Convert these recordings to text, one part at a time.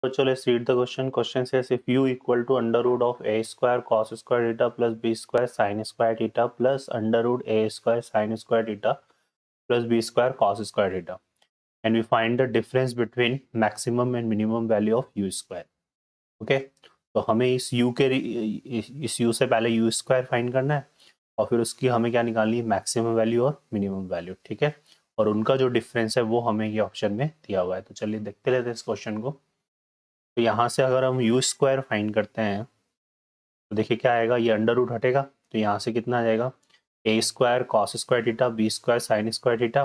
So let's read the question. Question says if u equal to under root of a square cos square theta plus b square sin square theta plus under root a square sin square theta plus b square cos square theta, and we find the difference between maximum and minimum value of u square. Okay, तो हमें इस u के इस u से पहले u square find करना है और फिर उसकी हमें क्या निकालनी है, मैक्सिमम वैल्यू और मिनिमम वैल्यू. ठीक है, और उनका जो डिफरेंस है वो हमें ये ऑप्शन में दिया हुआ है. तो चलिए देखते रहते हैं इस क्वेश्चन को. तो यहाँ से अगर हम u स्क्वायर फाइंड करते हैं तो देखिए क्या आएगा, ये अंडर रूट हटेगा तो यहाँ से कितना आ जाएगा, ए square cos square theta B square sine square theta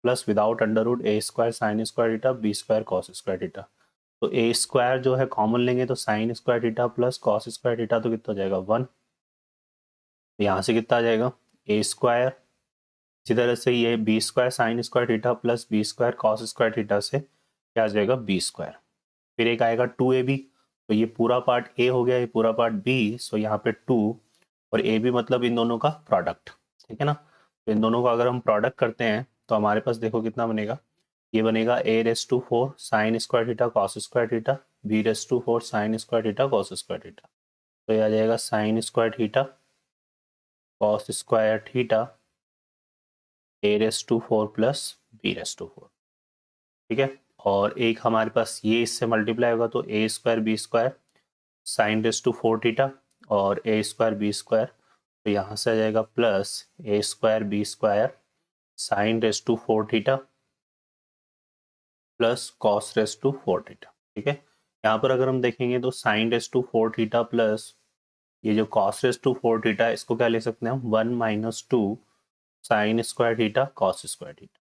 plus without under root A square sine square theta B square cos square theta. तो ए स्क्वायर जो है कॉमन लेंगे तो sine square theta plus cos square theta तो कितना हो जाएगा 1. यहाँ से कितना आ जाएगा ए स्क्वायर, इसी तरह से ये B square sine square theta plus B square cos square theta से क्या आ जाएगा बी स्क्वायर. फिर एक आएगा 2ab, तो ये पूरा पार्ट ए हो गया, ये पूरा पार्ट बी, सो यहाँ पे 2 और ए बी मतलब इन दोनों का प्रोडक्ट. ठीक है ना, तो इन दोनों का अगर हम प्रोडक्ट करते हैं तो हमारे पास देखो कितना बनेगा, ये बनेगा A raise to 4 sine square theta cos square theta B raise to 4 sine square theta cos square theta. तो ये आ जाएगा sine square theta cos square theta A raise to 4 plus B raise to 4. ठीक है, और एक हमारे पास ये इससे मल्टीप्लाई होगा तो A square B square sine raise to 4 theta और ए स्क्वायर बी स्क्वायर, तो यहाँ से आ जाएगा plus A square B square sine raise to 4 theta plus cos raise to 4 theta. ठीक है, यहाँ पर अगर हम देखेंगे तो sine raise to 4 theta plus ये जो कॉस रेस टू 4 थीटा है इसको क्या ले सकते हैं हम 1 minus 2 sine square theta cos square theta.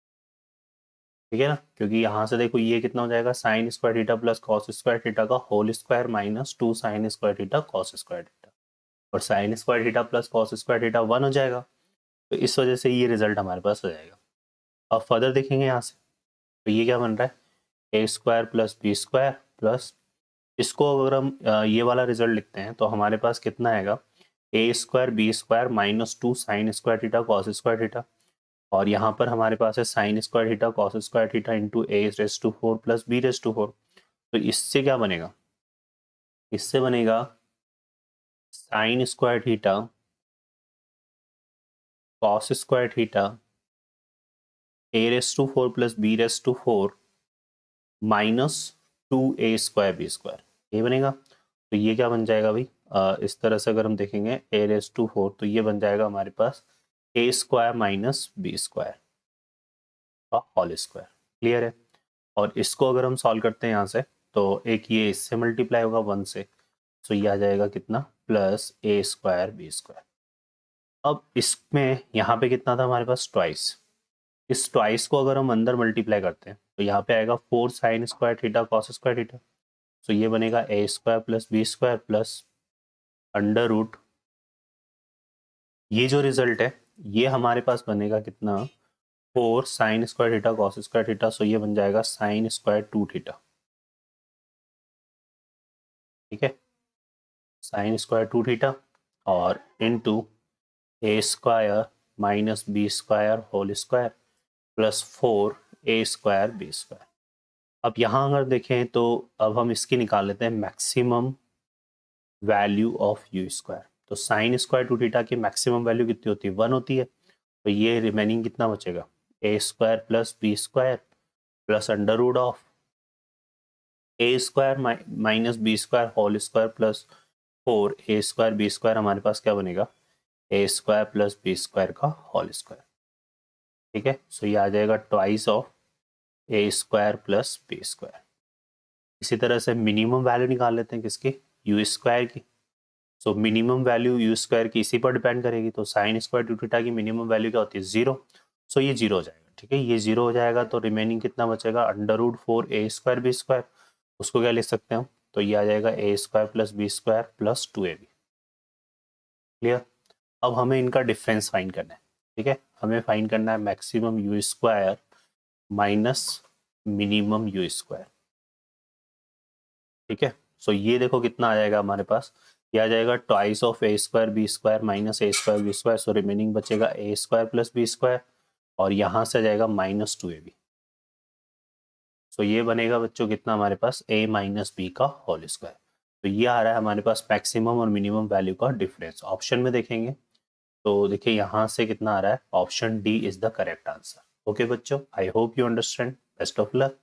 ठीक है ना, क्योंकि यहाँ से देखो ये कितना हो जाएगा sine square theta plus cos square theta का whole square minus 2 sine square theta cos square theta, और sine square theta plus cos square theta 1 हो जाएगा, तो इस वजह से ये रिजल्ट हमारे पास हो जाएगा. अब फर्दर देखेंगे यहाँ से तो ये क्या बन रहा है A square plus B square plus, इसको अगर हम ये वाला रिजल्ट लिखते हैं तो हमारे पास कितना आएगा A square B square minus 2 sine square theta cos square theta, और यहाँ पर हमारे पास है sine square theta cos square theta into A raise to 4 plus B raise to 4. तो इससे क्या बनेगा, इससे बनेगा sine square theta cos square theta A raise to 4 plus B raise to 4 minus 2 A square B square, ये बनेगा. तो ये क्या बन जाएगा भाई, इस तरह से अगर हम देखेंगे ए रेस टू 4 तो ये बन जाएगा हमारे पास ए स्क्वायर माइनस बी स्क्वायर का होल स्क्वायर. क्लियर है, और इसको अगर हम सॉल्व करते हैं यहाँ से तो एक ये इससे मल्टीप्लाई होगा 1 से, तो ये आ जाएगा कितना plus A square B square. अब इसमें यहाँ पे कितना था हमारे पास ट्वाइस, इस ट्वाइस को अगर हम अंदर मल्टीप्लाई करते हैं तो यहाँ पे आएगा 4 sine square theta cos square theta, तो ये बनेगा A square plus B square plus under root, ये जो रिजल्ट है ये हमारे पास बनेगा कितना 4 sine square theta cos square theta, so ये बन जाएगा साइन स्क्वायर 2 थीटा. ठीक है, साइन स्क्वायर 2 थीटा और into A square minus B square whole square plus 4 A square B square. अब यहाँ अगर देखें तो अब हम इसकी निकाल लेते हैं maximum value of you square. तो साइन स्क्वायर 2 थीटा की मैक्सिमम वैल्यू कितनी होती है 1 होती है, तो ये रिमेनिंग कितना बचेगा A square plus B square plus under root of A square minus B square whole square plus 4 A square B square, हमारे पास क्या बनेगा A square plus B square का होल स्क्वायर. ठीक है, सो ये आ जाएगा twice of A square plus B square. इसी तरह से मिनिमम वैल्यू निकाल लेते हैं किसकी, यू स्क्वायर की. So minimum value you square की इसी पर डिपेंड करेगी, तो साइन स्क्वायर 2 थीटा की मिनिमम वैल्यू क्या होती है 0, सो ये 0 हो जाएगा. ठीक है, ये 0 हो जाएगा तो रिमेनिंग कितना बचेगा under root 4 A square B square, उसको क्या लिख सकते हैं हम, तो ये आ जाएगा ए square plus B square plus 2ab. Clear, अब हमें इनका डिफरेंस फाइंड करना है. ठीक है, हमें फाइंड करना है maximum you square minus minimum you square. ठीक है, सो ये देखो कितना आ जाएगा हमारे पास, ये आ जाएगा twice of A square B square minus A square B square, so remaining बचेगा A square plus B square और यहाँ से आ जाएगा माइनस 2ab. तो ये बनेगा बच्चों कितना हमारे पास a माइनस बी का होल स्क्वायर। तो ये आ रहा है हमारे पास मैक्सिमम और मिनिमम वैल्यू का डिफरेंस। ऑप्शन में देखेंगे तो देखिए यहाँ से कितना आ रहा है, option D is the correct answer. Okay बच्चों, I hope you understand. Best of luck.